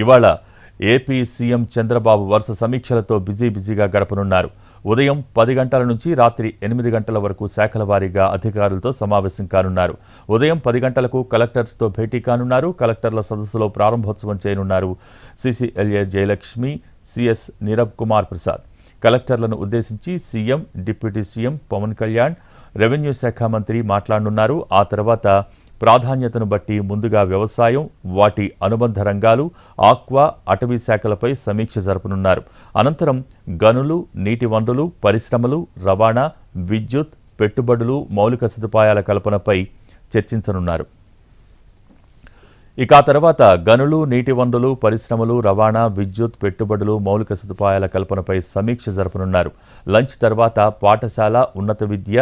ఇవాళ AP CM Chandrababu వరుస సమీక్షలతో బిజీగా గడపనున్నారు. ఉదయం 10 గంటల నుంచి రాత్రి 8 గంటల వరకు శాఖల వారీగా అధికారులతో సమావేశం కానున్నారు. ఉదయం 10 గంటలకు కలెక్టర్స్తో భేటీ కానున్నారు. కలెక్టర్ల సదస్సులో ప్రారంభోత్సవం చేయనున్నారు. CCLA Jayalakshmi, CS Neerabh Kumar Prasad. కలెక్టర్లను ఉద్దేశించి CM, deputy CM Pawan Kalyan, revenue శాఖ మంత్రి మాట్లాడనున్నారు. ఆ తర్వాత ప్రాధాన్యతను బట్టి ముందుగా వ్యవసాయం, వాటి అనుబంధ రంగాలు, ఆక్వా, అటవీ శాఖలపై సమీక్ష జరపనున్నారు. అనంతరం గనులు, నీటి వనరులు, పరిశ్రమలు, రవాణా, విద్యుత్, పెట్టుబడులు, మౌలిక సదుపాయాల కల్పనపై చర్చించనున్నారు. ఇక ఆ తర్వాత గనులు, నీటి వనరులు, పరిశ్రమలు, రవాణా, విద్యుత్, పెట్టుబడులు, మౌలిక సదుపాయాల కల్పనపై సమీక్ష జరపనున్నారు. లంచ్ తర్వాత పాఠశాల, ఉన్నత విద్య,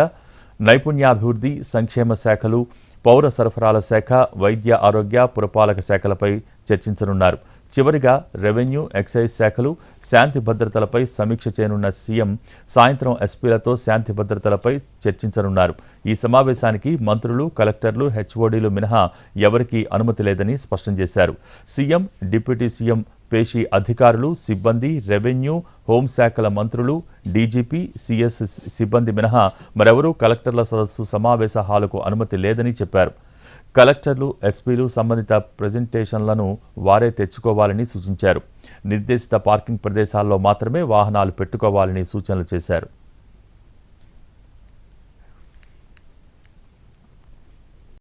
నైపుణ్యాభివృద్ధి, సంక్షేమ శాఖలు, పౌర సరఫరాల శాఖ, వైద్య ఆరోగ్య, పురపాలక శాఖలపై చర్చించనున్నారు. చివరిగా రెవెన్యూ, ఎక్సైజ్ శాఖలు, శాంతి భద్రతలపై సమీక్ష చేయనున్న సీఎం సాయంత్రం ఎస్పీలతో శాంతి భద్రతలపై చర్చించనున్నారు. ఈ సమావేశానికి మంత్రులు, కలెక్టర్లు, హెచ్ఓడీలు మినహా ఎవరికీ అనుమతి లేదని స్పష్టం చేశారు. సీఎం, డిప్యూటీ సీఎం పేషీ అధికారులు, సిబ్బంది, రెవెన్యూ, హోంశాఖల మంత్రులు, డీజీపీ, సీఎస్ సిబ్బంది మినహా మరెవరూ కలెక్టర్ల సదస్సు సమావేశ హాలుకు అనుమతి లేదని చెప్పారు. కలెక్టర్లు, ఎస్పీలు సంబంధిత ప్రెజెంటేషన్లను వారే తెచ్చుకోవాలని సూచించారు. నిర్దేశిత పార్కింగ్ ప్రదేశాల్లో మాత్రమే వాహనాలు పెట్టుకోవాలని సూచనలు చేశారు.